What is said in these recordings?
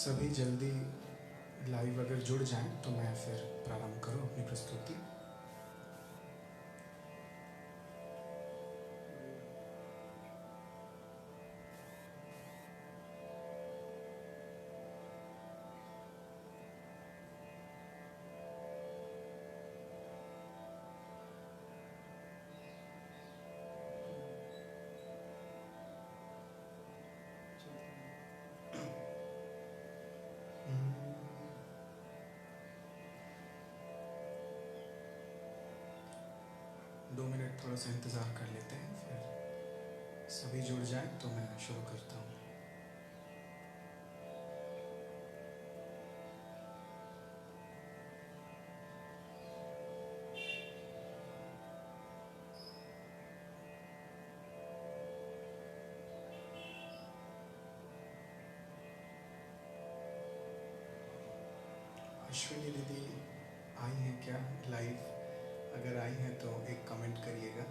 सभी जल्दी लाइव अगर जुड़ जाएं तो मैं फिर प्रारंभ करूं अपनी प्रस्तुति। दो मिनट थोड़ा सा इंतज़ार कर लेते हैं, फिर सभी जुड़ जाएं तो मैं शुरू करता हूँ। अश्विनी दीदी आई हैं क्या लाइव? अगर आई हैं तो एक कमेंट करिएगा।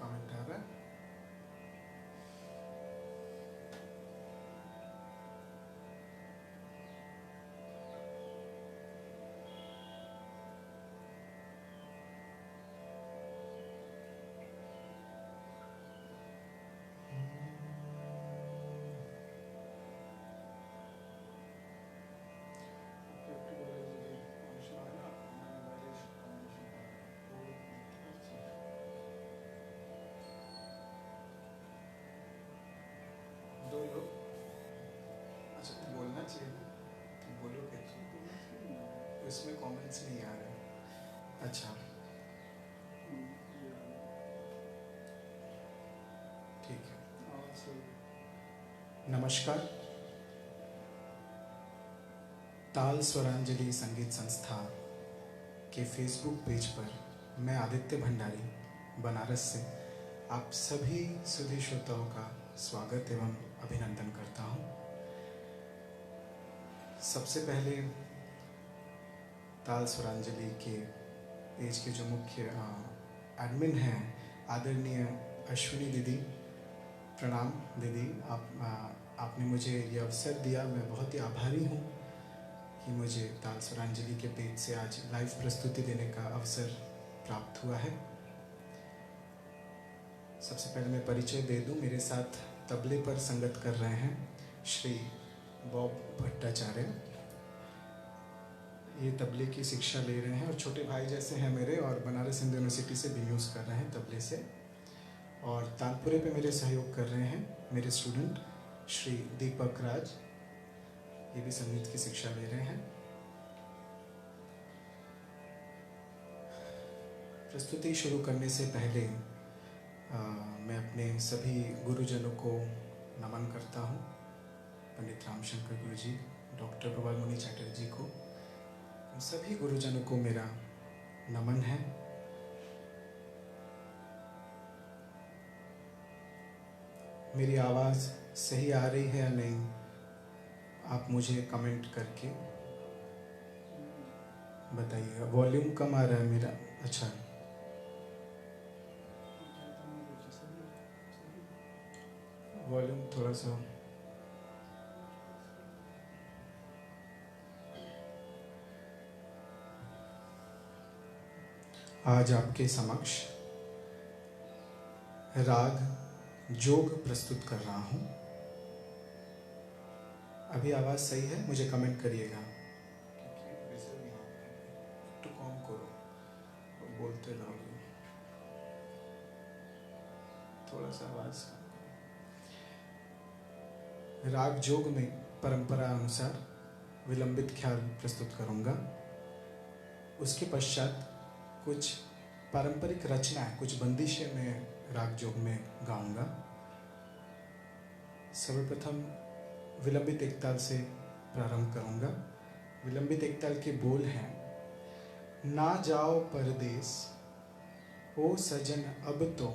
कमेंट आ रहा है? दो लोग? अच्छा, बोलना चाहिए ना, तुम बोलोगे तो इसमें कमेंट्स नहीं आ रहे। अच्छा ठीक है। नमस्कार। ताल स्वरांजलि संगीत संस्था के फेसबुक पेज पर मैं आदित्य भंडारी बनारस से आप सभी सुधी श्रोताओं का स्वागत एवं अभिनंदन करता हूं। सबसे पहले ताल स्वरांजलि के पेज के जो मुख्य एडमिन हैं आदरणीय अश्विनी दीदी, प्रणाम दीदी। आपने मुझे ये अवसर दिया, मैं बहुत ही आभारी हूँ कि मुझे ताल स्वरांजलि के पेज से आज लाइव प्रस्तुति देने का अवसर प्राप्त हुआ है। सबसे पहले मैं परिचय दे दूं, मेरे साथ तबले पर संगत कर रहे हैं श्री बॉब भट्टाचार्य। ये तबले की शिक्षा ले रहे हैं और छोटे भाई जैसे हैं मेरे, और बनारस हिंदू यूनिवर्सिटी से भी यूज़ कर रहे हैं तबले से। और तानपुरे पे मेरे सहयोग कर रहे हैं मेरे स्टूडेंट श्री दीपक राज, ये भी संगीत की शिक्षा ले रहे हैं। प्रस्तुति शुरू करने से पहले मैं अपने सभी गुरुजनों को नमन करता हूँ। पंडित रामशंकर गुरु जी, डॉक्टर प्रभाल मुनि चैटर्जी को, सभी गुरुजनों को मेरा नमन है। मेरी आवाज़ सही आ रही है या नहीं, आप मुझे कमेंट करके बताइएगा। वॉल्यूम कम आ रहा है मेरा? अच्छा, वॉल्यूम थोड़ा सा आज आपके समक्ष राग जोग प्रस्तुत कर रहा हूं। अभी आवाज सही है? मुझे कमेंट करिएगा। तो कम करो, बोलते रहोगे, थोड़ा सा आवाज। राग जोग में परंपरा अनुसार विलंबित ख्याल प्रस्तुत करूंगा। उसके पश्चात कुछ पारंपरिक रचनाएं, कुछ बंदिशें मैं राग जोग में गाऊंगा। सर्वप्रथम विलंबित एकताल से प्रारंभ करूंगा। विलंबित एकताल के बोल हैं, ना जाओ परदेस ओ सजन अब तो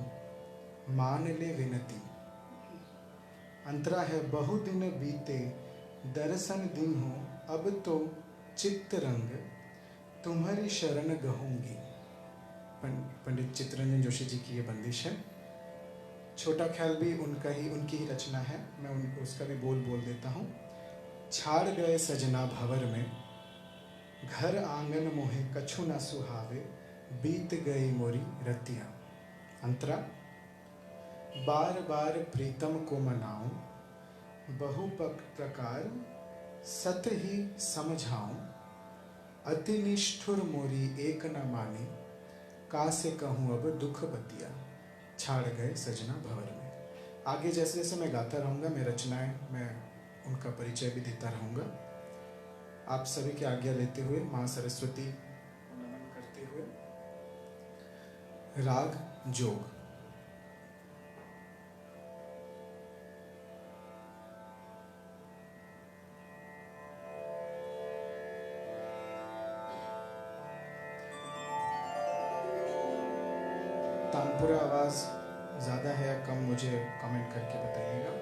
मान ले विनती, अंतरा है बहु दिन बीते दर्शन दिन हो अब तो चित्त रंग तुम्हारी शरण गहूंगी। पंडित चित्तरंजन जोशी जी की ये बंदिश है। छोटा ख्याल भी उनकी ही रचना है, मैं उसका भी बोल देता हूँ। छाड़ गए सजना भंवर में, घर आंगन मोहे कछु न सुहावे, बीत गई मोरी रतिया। अंतरा, बार बार प्रीतम को मनाऊं, बहु प्रकार सत ही समझाऊं, अति निष्ठुर मोरी एक न मानी, का से कहूँ अब दुख बतिया। छाड़ गए सजना भंवर में। आगे जैसे जैसे मैं गाता रहूँगा, मैं रचनाएं, मैं उनका परिचय भी देता रहूँगा। आप सभी की आज्ञा लेते हुए, माँ सरस्वती को नमन करते हुए, राग जोग। तानपुरा आवाज ज़्यादा है या कम, मुझे कमेंट करके बताइएगा।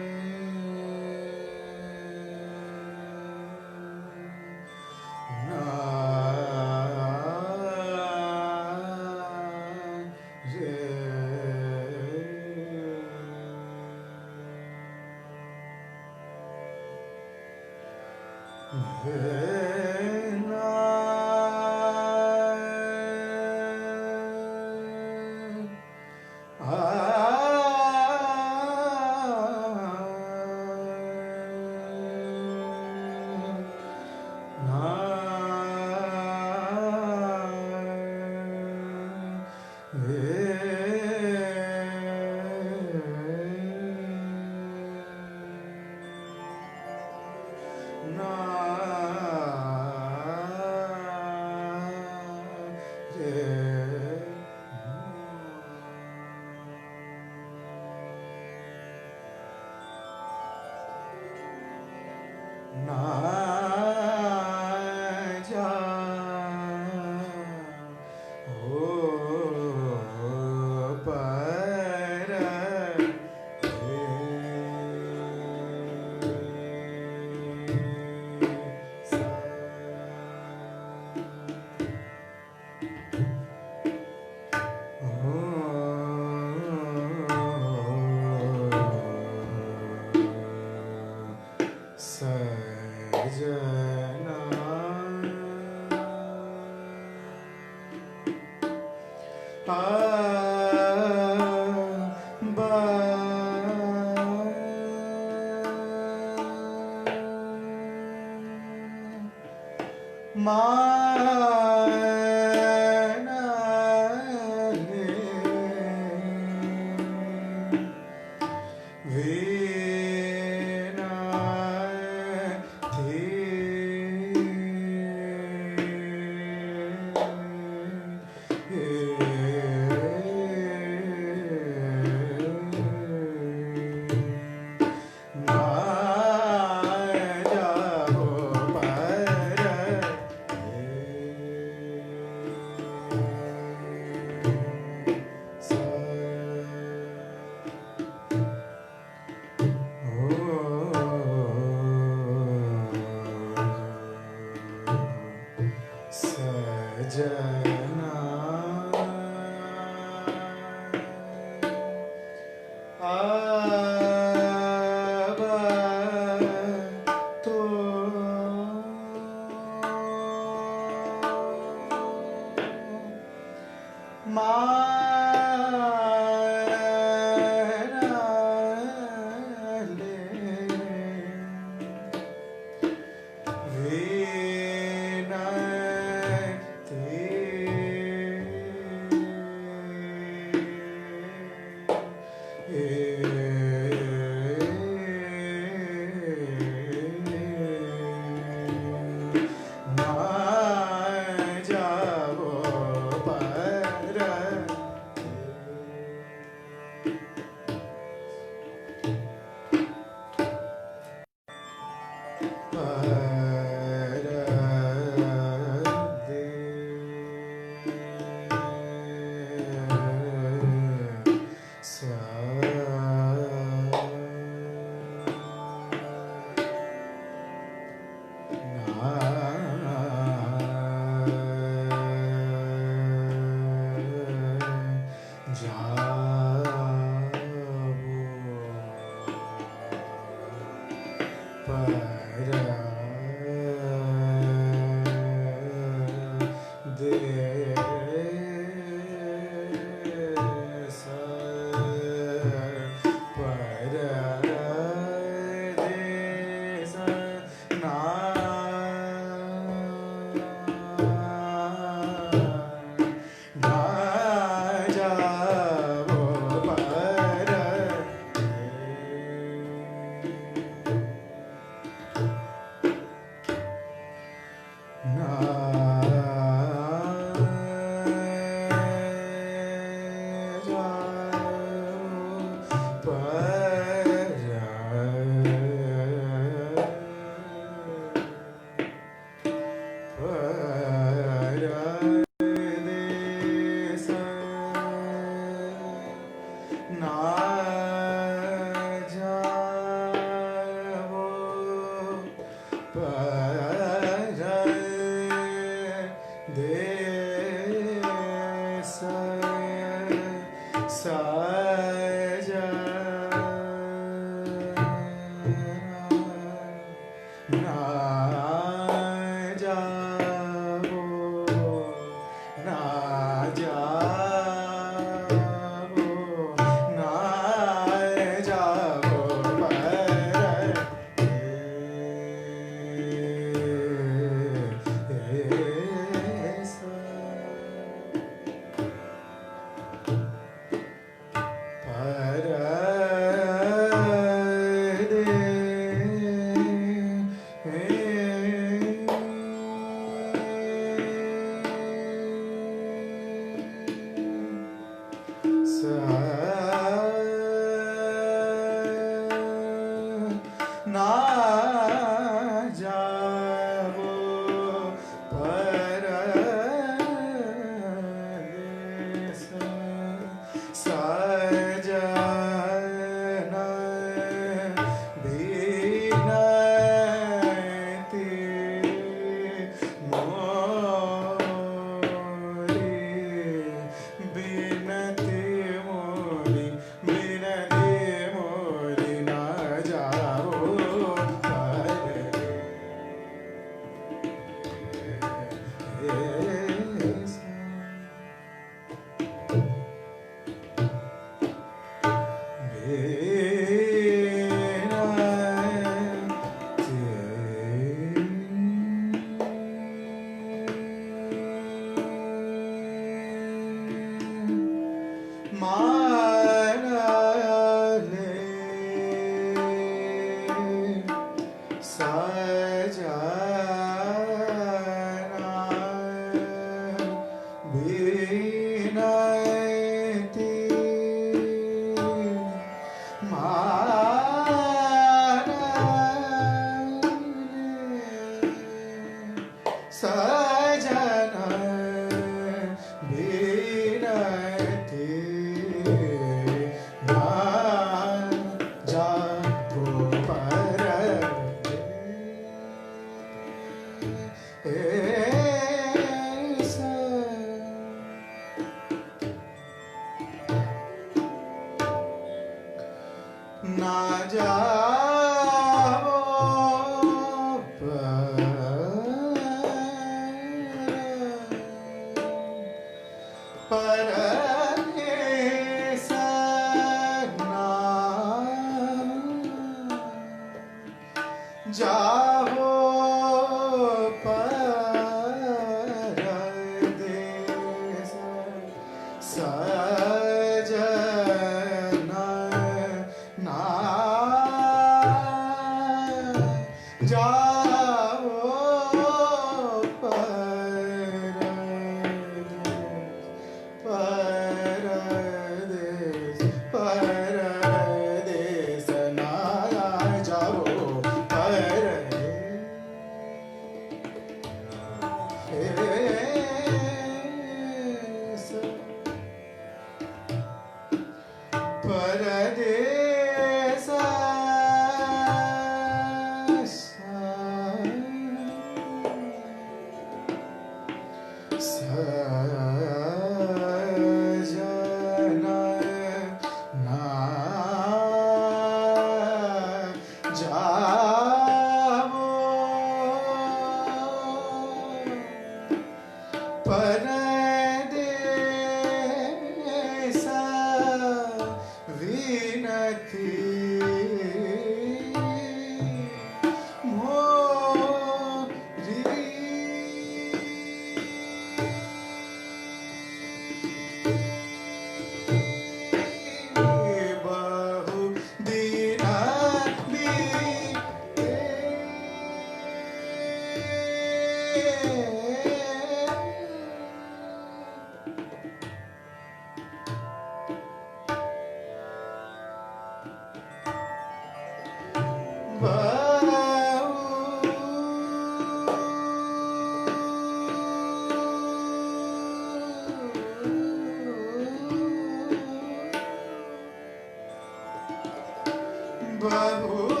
बहुत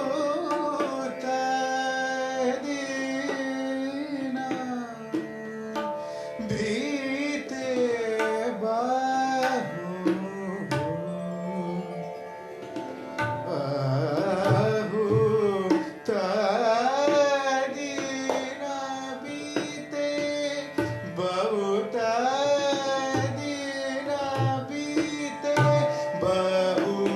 दिन बीते बहुत दिन बीते बहुत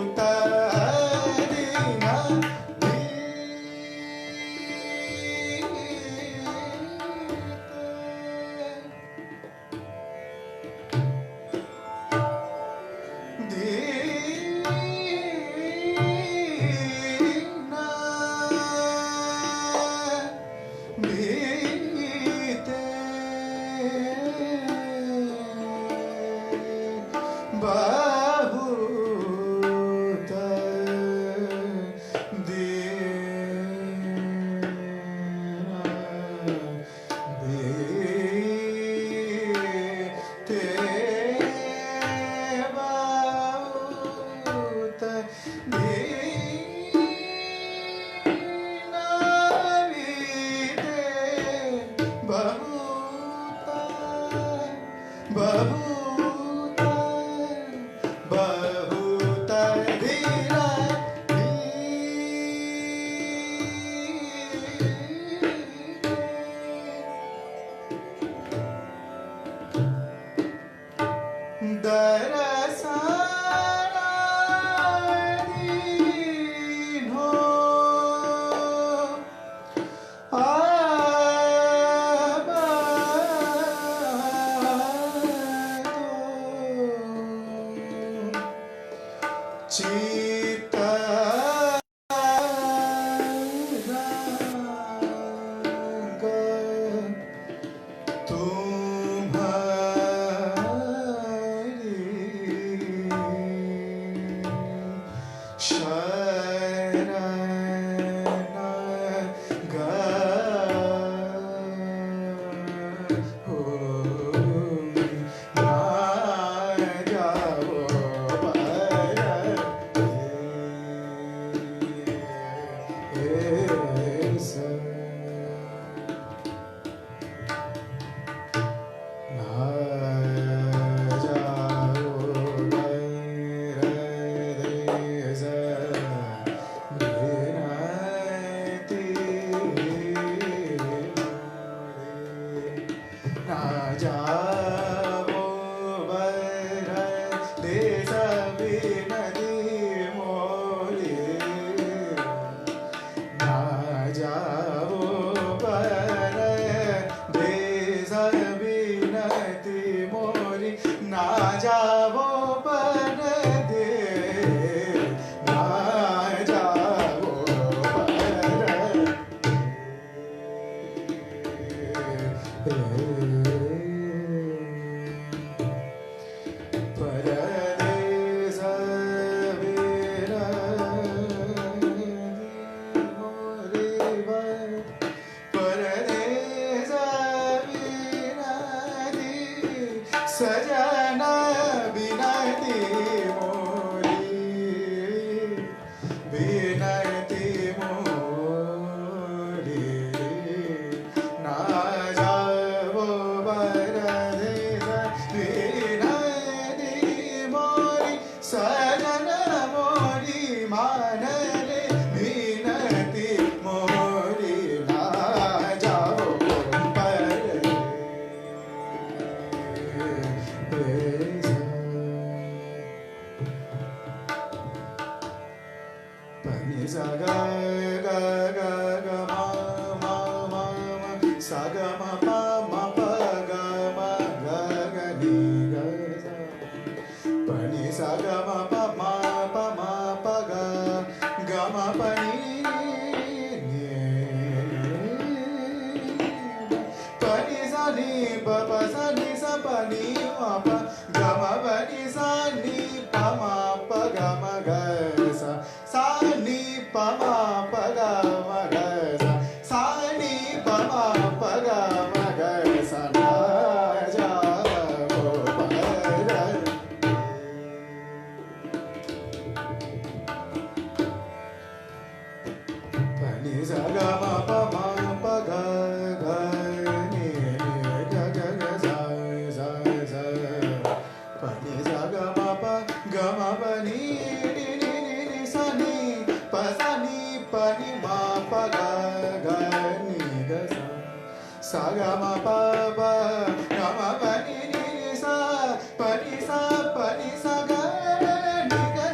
ga ma pa ga ga ni ga ga ga sa sa sa pa ni sa ga ma pa ni ni sa ni pa ni ma pa ga ga ni ga sa ga ma pa ga ma pa ni sa pa ni sa ga ni ga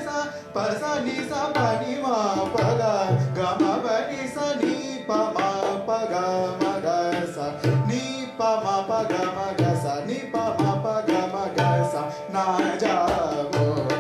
sa ni sa pa ni ma pa ga ga ma pa ni sa ni pa ma pa ga ma ga sa ni pa ma pa ga ma ga sa ni pa ma pa ga ma ga sa na ja wo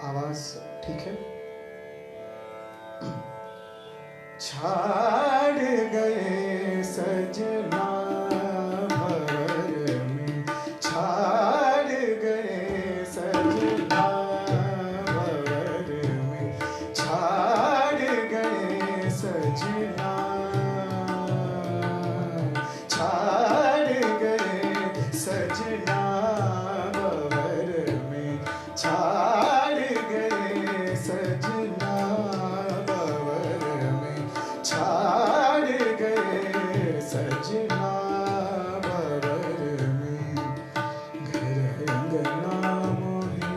आवाज ठीक है? छाड़ गए सजना भंवर में, छाड़ गए सजना भंवर में, छाड़ गए सजना, छाड़ गए सजना भंवर में, छाड़ गए सजना भंवर में, छाड़ गए सजना भंवर में। घर अंगना मोहे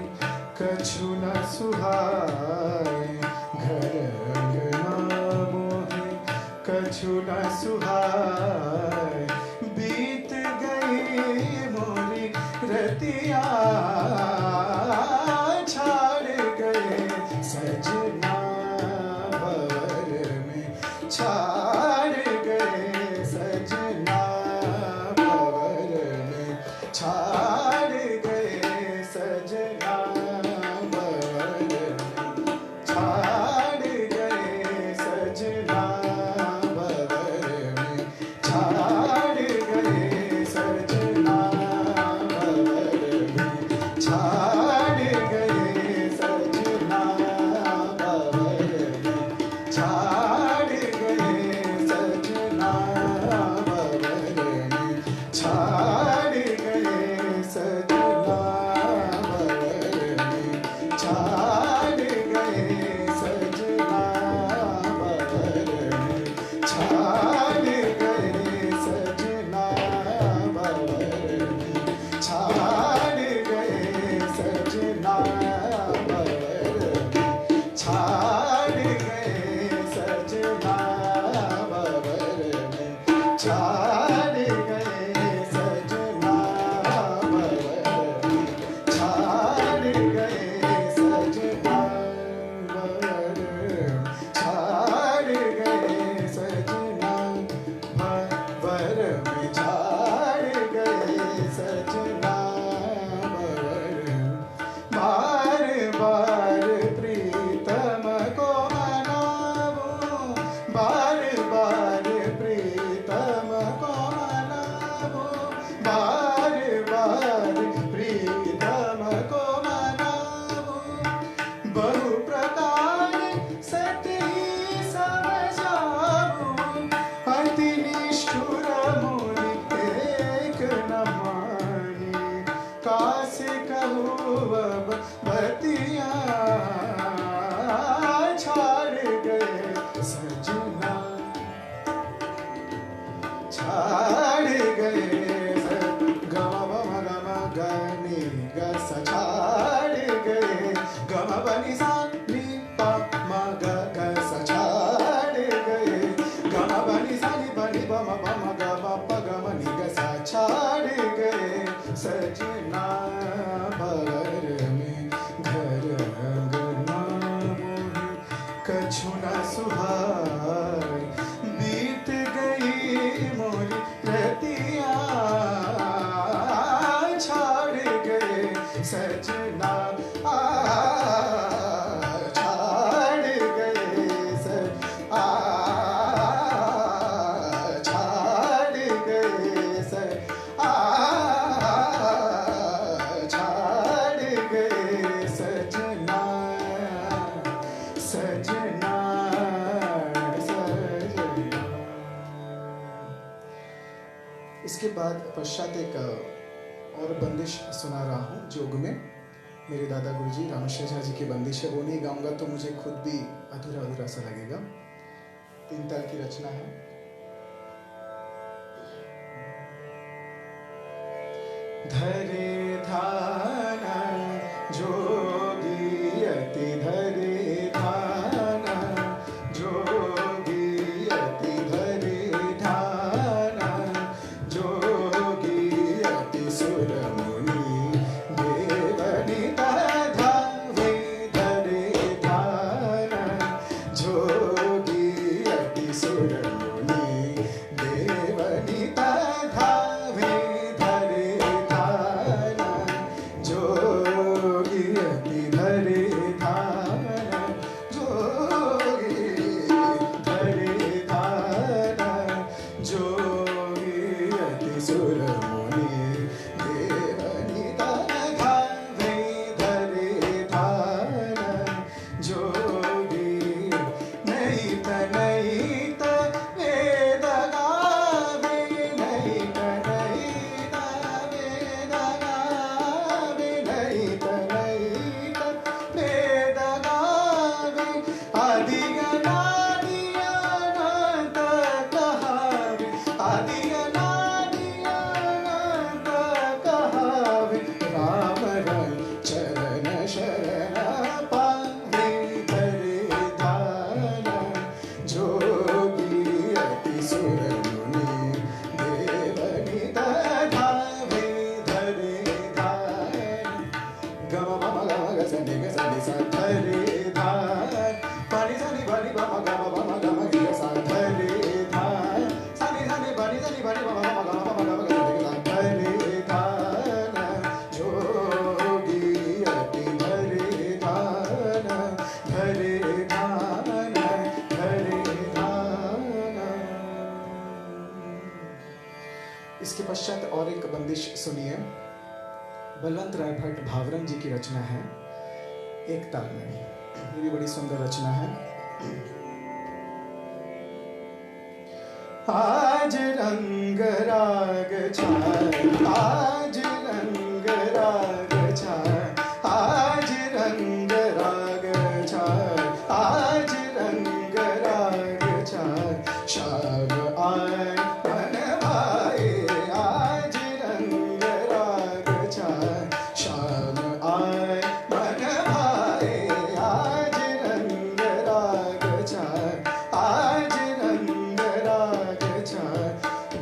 कछु न सुहाए, घर अंगना मोहे कछु न सुहाए, बीत गई मोरी रतिया, छाड़ गए सजना भंवर में, छाड़ गए सजना भंवर में, छाड़ गए सजना भंवर में, छाड़ गए सजना भंवर में, छाड़ गए सजना भंवर में, छाड़ गए सजना भंवर में, छाड़ गए सजना भंवर में, छाड़ गए सजना भंवर में, छाड़ गए सजना भंवर में, छाड़ गए सजना भंवर में, छाड़ गए सजना भंवर में, छाड़ गए सजना भंवर में, छाड़ गए सजना भंवर में, छाड़ गए सजना भंवर में, छाड़ गए सजना भंवर में, छाड़ गए सजना भंवर में। बार बार प्रीतम को मनावो, बार बार प्रीतम को मनावो, बार बार प्रीतम को मनावो, बहु प्रकार सती समझावो, अति निष्ठुर मुनि एक न माने, कासे कहूँ अब बतिया, छाड़ गए सजना, छाड़ गए गम बम गम गनी गस, छाड़ गए गम बनी सा नी प म ग ग स, छाड़ गए गम बनी सा नी बनी बम बम ग ब प ग म नि ग सा, छाड़ गए सजना भंवर में। घर अंगना मोहे कछु न सुहाए, बीत गई मोरी रतिया, छाड़ गए सजना, छाड़ गए छाड़ गए छाड़ गए सजना, सजना सजना। इसके बाद पश्चात एक और बंदिश सुना रहा हूँ जोग में। मेरे दादा गुरुजी रामेश्वर झा जी की बंदिश है, वो नहीं गाऊंगा तो मुझे खुद भी अधूरा अधूरा सा लगेगा। 3 ताल की रचना है। धरे ध्यान जोगी अति धरे ध्यान, जोगी अति धरे ध्यान, जोगी अति सुर मुनि देवनिता धावे धरे ध्यान, जोगी अति सुर मुनि देवनिता धावे धरे ध्यान, जोगी अति धरे ग सा नि सा ध रे धा पा नि सा नि पा नि पा मा गा मा पा मा गा मा ग सा ध रे धा सा नि पा नि सा नि पा नि पा मा गा मा पा मा गा मा ग सा ध रे धा ना जोगी अति ध रे धा ना ध रे धा ना ध रे धा ना। इसके पश्चात और एक बंदिश सुनिए, बलवंत राय भट्ट भावरंग जी की रचना है, एक ताल में। ये भी बड़ी सुंदर रचना है। आज रंग राग छाए, आज रंग राग छाए, आज रंग राग छाए, आज रंग राग छाए, शाम आए मन भाए, आज रंग राग छाए, शाम आए मन भाए, आज रंग राग छाए, आज रंग राग छाए,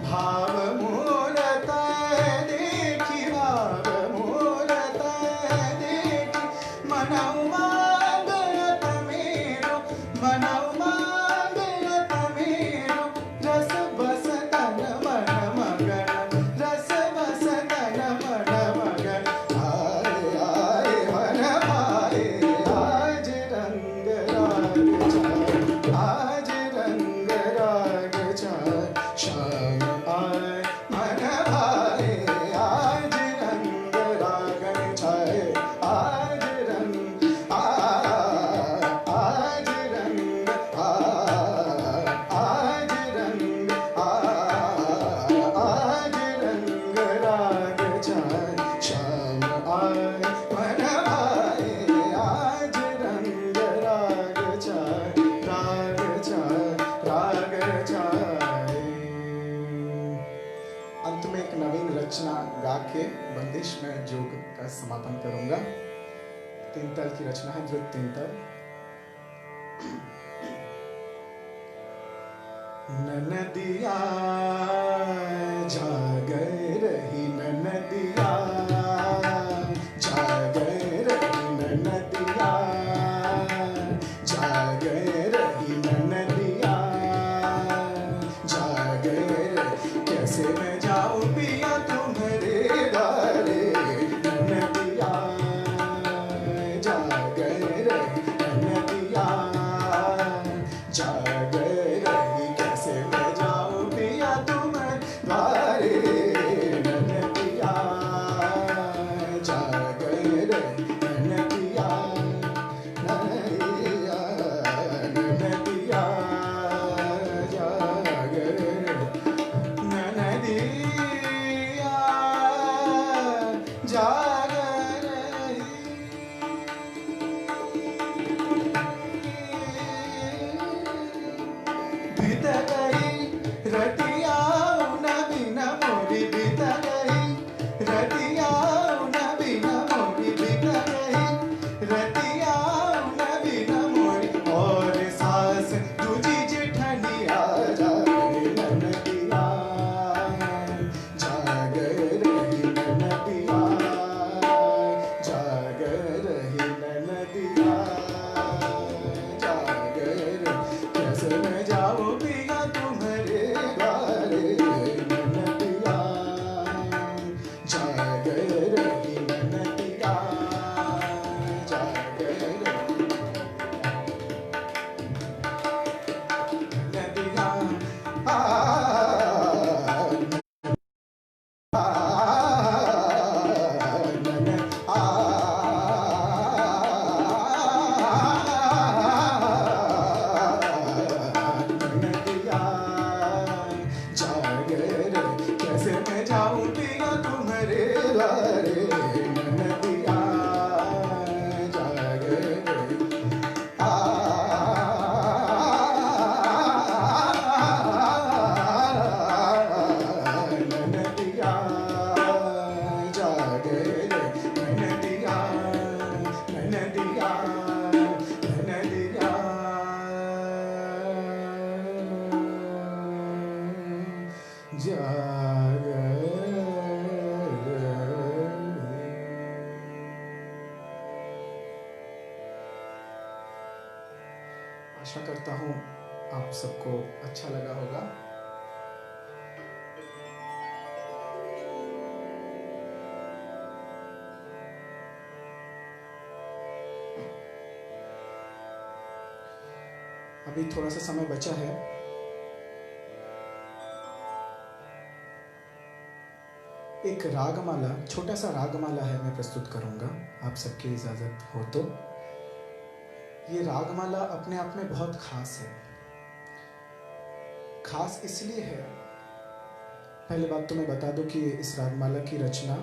भाव मूरत देखी, भाव मूरत देखी, मनऊ मांगत मेरो, मनऊ मांगत मेरो, रस बस तन मन मगन, रस बस तन मन मगन, आए आए मन भाए, आज रंग राग छाए, आज रंग राग छाए, शाम आए मन भाए, आज रंग राग छाए, आज रंग आज रंग आज रंग आज रंग राग छाए, शाम आए मन भाए, आज रंग राग छाए, राग छाए, राग छाए। अंत में एक नवीन रचना गा के बंदिश में जोग का समापन करूंगा। तीन ताल की रचना है, द्रुत तीन ताल। ननदिया जागर रही, ननदिया जागर रही, ननदिया जागर रही, ननदिया जागर, कैसे मैं जाऊं पिया तुम्हारे द्वारे, ननदिया जागर रही, ननदिया जागर रही, कैसे मैं जाऊं पिया तुम्हारे द्वारे, ननदिया आशा करता हूँ आप सबको अच्छा लगा होगा। अभी थोड़ा सा समय बचा है। एक रागमाला, छोटा सा रागमाला है, मैं प्रस्तुत करूंगा, आप सबकी इजाजत हो तो। ये रागमाला अपने आप में बहुत खास है। खास इसलिए है, पहले बात तो मैं बता दूं कि इस रागमाला की रचना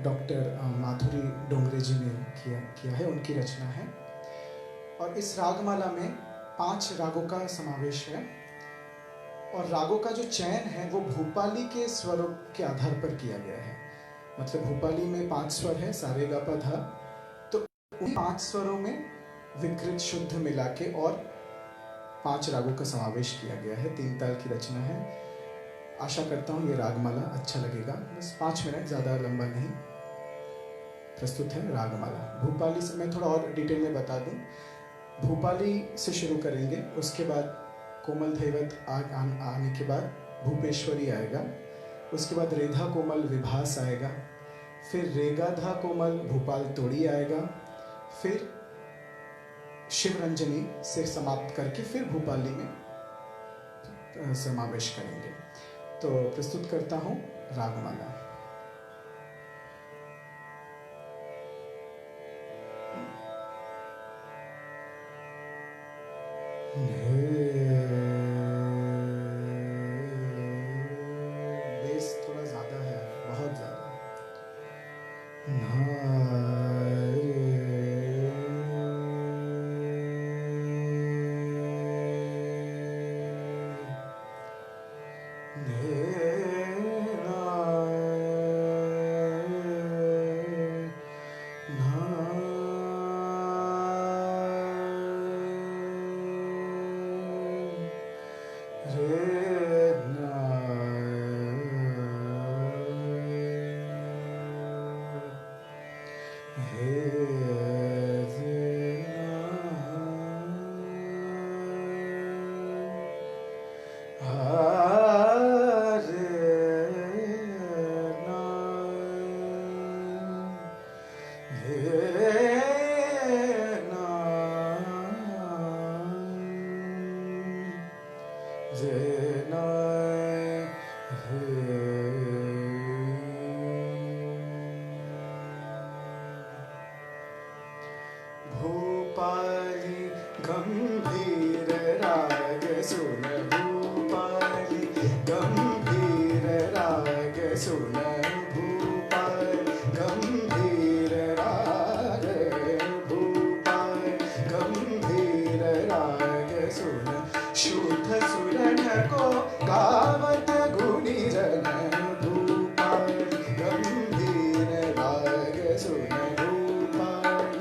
डॉक्टर माधुरी डोंगरे जी ने किया है, उनकी रचना है। और इस रागमाला में 5 रागों का समावेश है और रागों का जो चयन है वो भूपाली के स्वरों के आधार पर किया गया है। मतलब भूपाली में 5 स्वर है, सा रे गा पा धा, तो उन 5 स्वरों में विकृत शुद्ध मिला के और 5 रागों का समावेश किया गया है। 3 ताल की रचना है। आशा करता हूँ ये रागमाला अच्छा लगेगा। बस 5 मिनट, ज़्यादा लंबा नहीं। प्रस्तुत है रागमाला। भूपाली से मैं थोड़ा और डिटेल में बता दूं। भूपाली से शुरू करेंगे, उसके बाद कोमल धैवत आने के बाद भूपेश्वरी आएगा, उसके बाद रेधा कोमल विभास आएगा, फिर रेगाधा कोमल भूपाल तोड़ी आएगा, फिर शिवरंजनी से समाप्त करके फिर भूपाली में समावेश करेंगे। तो प्रस्तुत करता हूँ रागमाला। बेस थोड़ा ज्यादा है, बहुत ज्यादा। भूपाली गंभीर राग सुन, भूपाली गंभीर राग सुन, भूपाल गंभीर राग, भूपाल गंभीर राग सुन, शुद्ध सुरन को गावत गुणी जन, भूपाल गंभीर राग सुन, भूपाल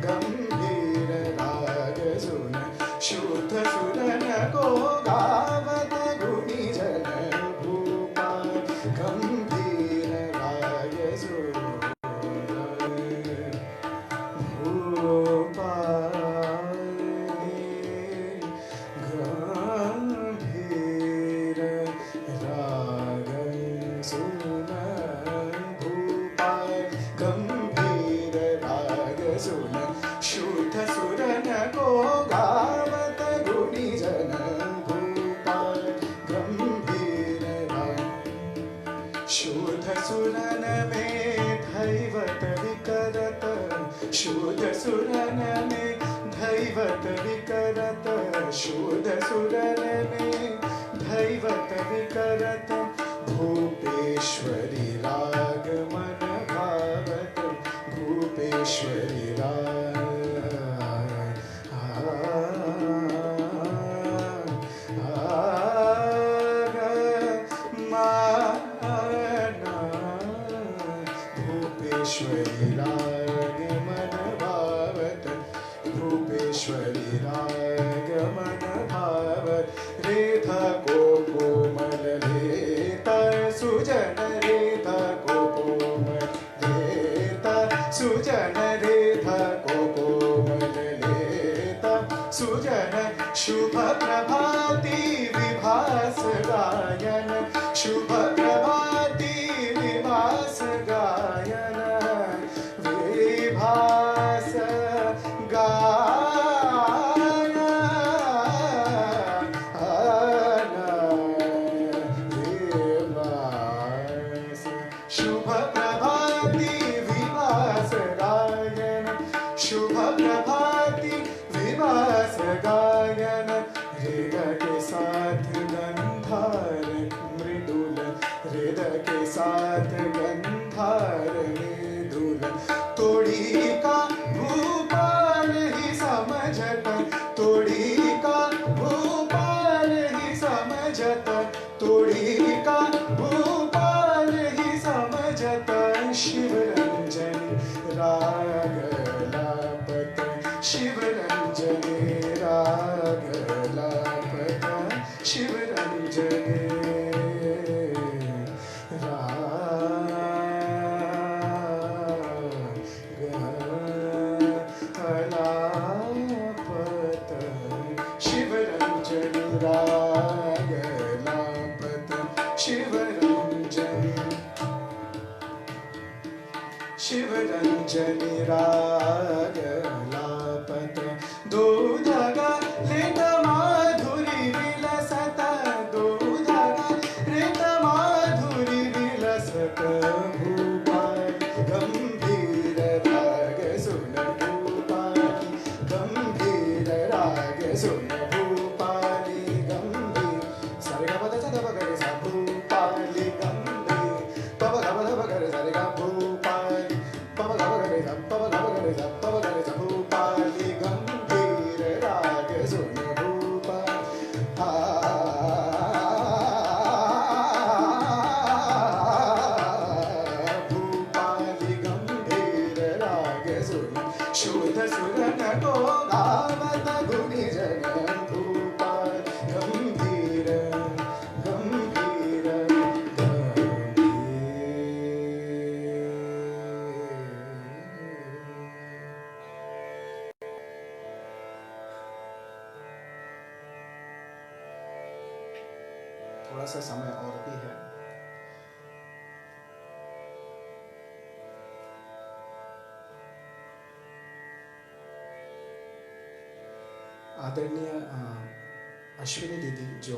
गंभीर राग सुन, शुद्ध सुरन को गावत गुणी जन, भूपाल गंभीर राग सुन, भूपाल गंभीर राग सुन, भूपाल गंभीर राग सुन, शुद्ध सुरन को गावत गुणी जन, भूपाल गंभीर राग, शुद्ध सुरन में धैवत विकरत, शुद्ध सुरन में धैवत विकरत, शुद्ध सुरन में धैवत विकरत, भूपेश्वरी राग मन भावत, भूपेश्वरी राग भूपेश्वरी राग मन भावत, भूपेश्वरी राग मन भावत, रेधा को कोमल लेता सुजन, रेधा को कोमल लेता सुजन, रेधा को कोमल लेता सुजन, शुभ प्रभाति विभास गायन शुभ प्रभाति विभास गायन विभास गायन विभास शुभ प्रभाति विभास गायन शुभ प्रभाति विभास गायन हृदय के साथ गंधार मृदुल हृदय के साथ गंधार मृदुल तोड़ी का भूपाल ही समझत तोड़ी का भूपाल ही समझत तोड़ी का भूपाल ही समझत शिव रंजनी राग लापत शिव रंजनी राग लापत शिव रंजनी लापत शिव रंजनी राग लापत शिव रंजनी राग लापत दूधगा लेत माधुरी विलसत दूधगा लेत माधुरी विलसत भूपाल गंभीर राग सुन भूपाली गंभीर राग सुन भूपाली गंभीर सारे गा पदा सा गरे सा भूपाली गंभीर पब गा गरे सारे गा भूपाली पब गा गरे सा भूपाली गंभीर राग सुन भूपाल भूपाली गंभीर राग सुन शुद्ध सुरन को गावत गुणी जन भूपाल गंभीर गंभीर थोड़ा सा समय और भी है आदरणीय अश्विनी दीदी जो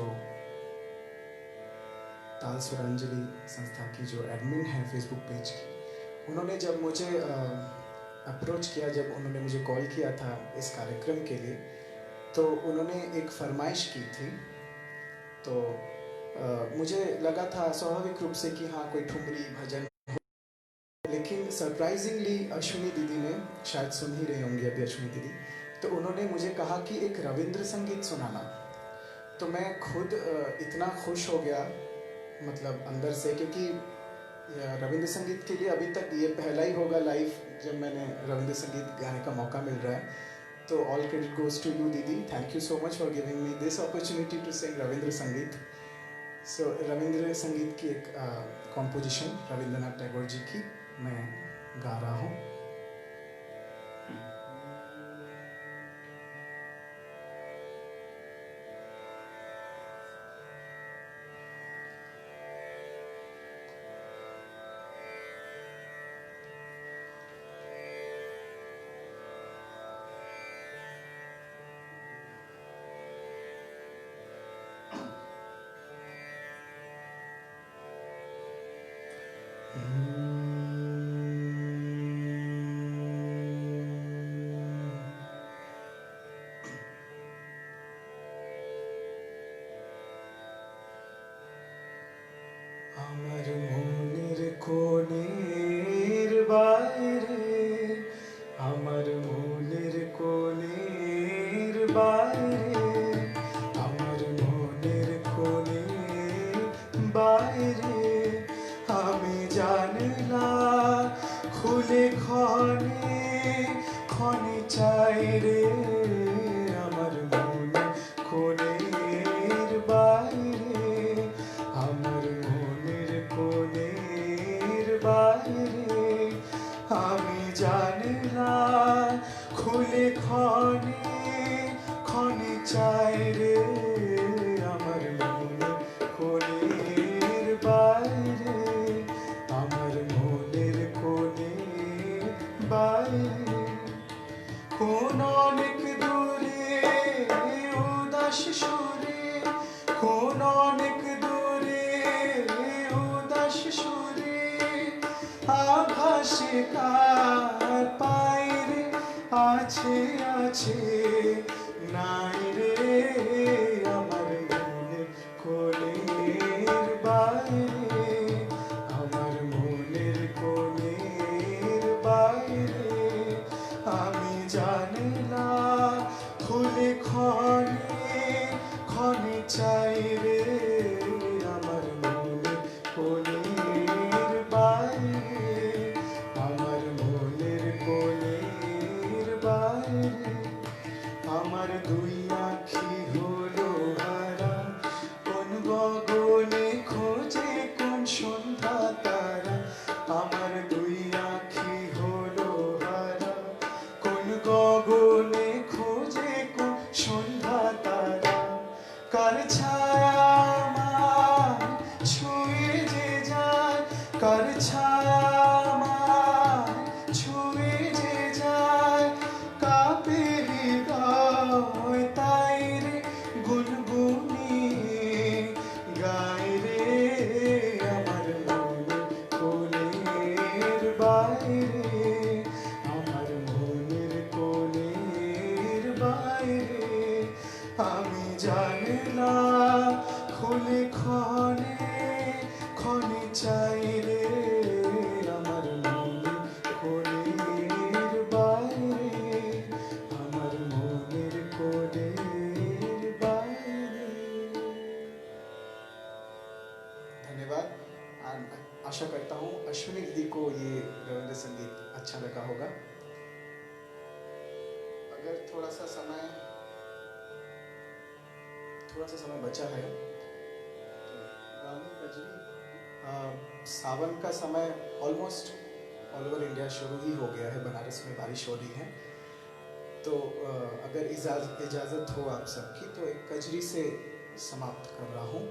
ताल सुरांजलि संस्था की जो एडमिन है फेसबुक पेज की उन्होंने जब मुझे अप्रोच किया जब उन्होंने मुझे कॉल किया था इस कार्यक्रम के लिए तो उन्होंने एक फरमाइश की थी तो मुझे लगा था स्वाभाविक रूप से कि हाँ कोई ठुमरी भजन लेकिन सरप्राइजिंगली अश्विनी दीदी ने शायद सुन ही रही होंगी अभी अश्विनी दीदी तो उन्होंने मुझे कहा कि एक रविंद्र संगीत सुनाना तो मैं खुद इतना खुश हो गया मतलब अंदर से क्योंकि रविंद्र संगीत के लिए अभी तक ये पहला ही होगा लाइव जब मैंने रविंद्र संगीत गाने का मौका मिल रहा है तो all credit goes to you दीदी thank you so much for giving me this opportunity to sing Rabindra Sangeet so Ravindra संगीत की एक कॉम्पोजिशन रविंद्रनाथ टैगोर जी की मैं गा रहा हूँ আমার মনের কোণের বাইরে আমার মনের কোণের বাইরে আমার মনের কোণের বাইরে আমি জানলা খুলে ক্ষণে ক্ষণে চাই রে আমার মনের কোণের বাইরে আমার মনের কোণের বাইরে আমি জানলা খুলে ক্ষণে ক্ষণে চায় রে আমার মনে কোণের বাইরে আমার মনের কোণে বাইরে কোন অনেক দূরে উদাস সুরে কোন অনেক দূরে উদাস সুরে আভাসে কার পায়রে আছে আছে নাই রে আমার মনের কোণের বাইরে আমার মনের কোণের বাইরে আমি জানি না খুলে ক্ষণে ক্ষণে চাই রে আমার মনের কোণের বাইরে আমার মনের কোণের বাইরে আমার দুই আঁখি হলো হারা কোন গগনে খোঁজে কোন সন্ধ্যা তারা আমার দুই আঁখি হলো হারা কোন গগনে খোঁজে কোন সন্ধ্যা তারা কার ছায়া আমার ছুঁয়ে যে যায় কার ছায়া আমার ছুঁয়ে যে যায় কাঁপে হৃদয় তাই রে গুনগুনিয়ে গায় রে আমার মনের কোণের বাইরে আমার মনের কোণের বাইরে আমি জানি না খুলে ক্ষণে ক্ষণে চাই রে আমার মনের কোণের বাইরে আমার মনের কোণের বাইরে धन्यवाद आशा करता हूँ अश्विनी दीदी को ये रविंद्र संगीत अच्छा लगा होगा अगर थोड़ा सा समय बचा है तो गाने कजरी सावन का समय ऑलमोस्ट ऑल ओवर इंडिया शुरू ही हो गया है बनारस में बारिश हो रही है तो अगर इजाज़त हो आप सबकी तो एक कजरी से समाप्त कर रहा हूँ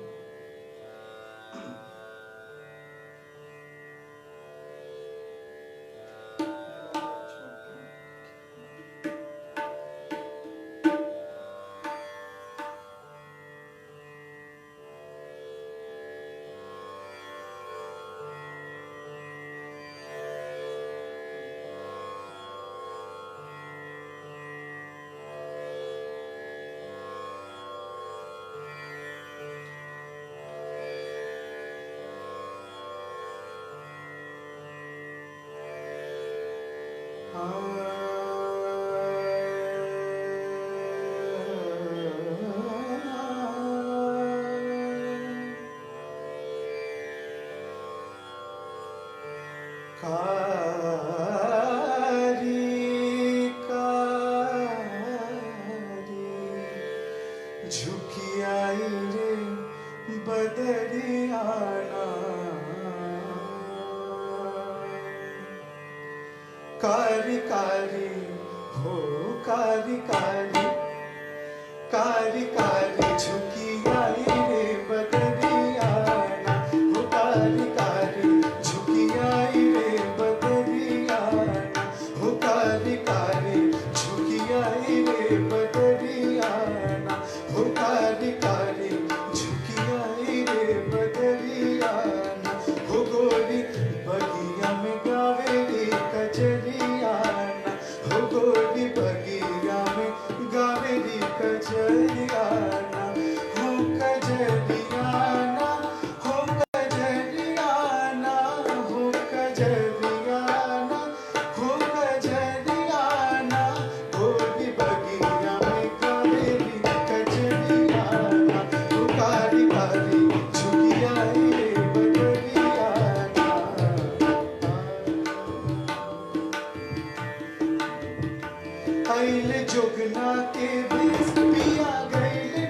झुकी आई रे बदरियाना कारी कारी हो कारी कारी कारी कारी झुकी आई रे बदरियाना हो कारी कारी झुकी आई रे बदरियाना हो कारी कारी झुकी आई रे बदरियाना हो कारी कारी झुकी आई रे बदरियाना हो गोरी बगिया में गावेली कजरियाना हो गोरी बगिया में गावेली कजरियाना हो कजरियाना हो कजरियाना हो कजरियाना हो कजरियाना गोरी बगिया में गावेली कजरियाना हो कारी कारी झुकी आई रे बदरियाना आइले जोगना के देश पिया गइले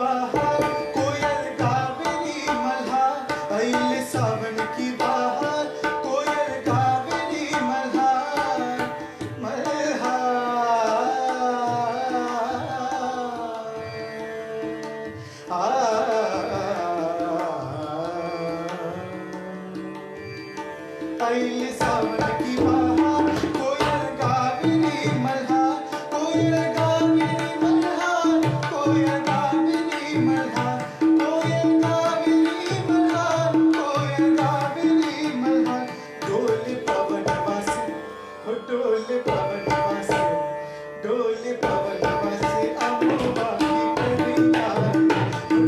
बहार कोयल गावेली मल्हार आइले सावन की बहार कोयल गावेली मल्हार आइले सावन की बहार कोयल गावेली मल्हार कोयल गावेली मल्हार कोयल गावेली मल्हार कोयल गावेली मल्हार कोयल गावेली मल्हार डोले पवन वासे हो डोले पवन वासे डोले पवन वासे अम्बा की कलिया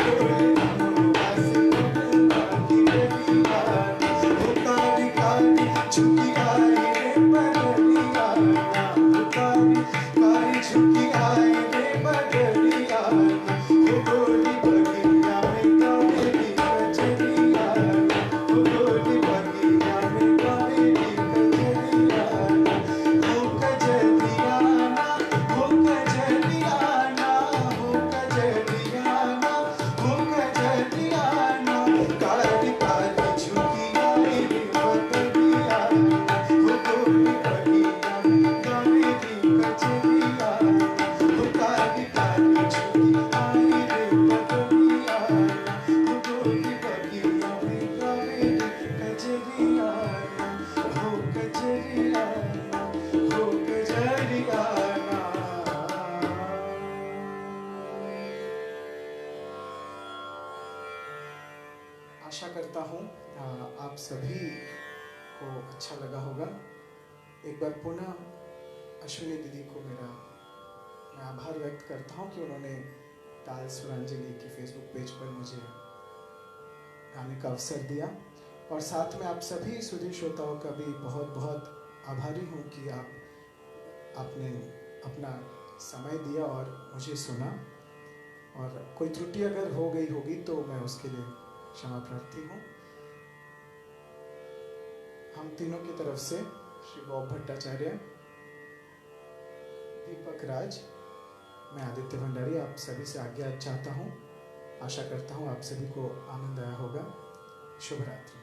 डोले पवन वासे अम्बा की कलिया हो काली काली झुकी आई रे बदलिया हो काली काली झुकी आई रे बदलिया हो गोरी बगिया में गावेली कजरिया हो गोरी बगिया में गावेली कजरिया हो कजरिया ना हो कजरिया ना हो कजरिया ना हो कजरिया ना काली काली झुकी आई रे बदलिया हो गोरी बगिया में गावेली कजरिया हो काली काली झुकी आई रे बदलिया हो गोरी बगिया में गावेली कजरिया हो कजरिया हो कजरिया आशा करता हूँ आप सभी को अच्छा लगा होगा। एक बार पुनः अश्विनी दीदी को मैं आभार व्यक्त करता हूँ कि उन्होंने ताल सुरांजलि के फेसबुक पेज पर मुझे गाने का अवसर दिया और साथ में आप सभी सुधी श्रोताओं का भी बहुत बहुत आभारी हूँ कि आपने अपना समय दिया और मुझे सुना और कोई त्रुटि अगर हो गई होगी तो मैं उसके लिए क्षमा प्रार्थी हूँ। हम तीनों की तरफ से श्री बॉब भट्टाचार्य, दीपक राज, मैं आदित्य भंडारी आप सभी से आज्ञा चाहता हूँ। आशा करता हूँ आप सभी को आनंद आया होगा। शुभ रात्रि।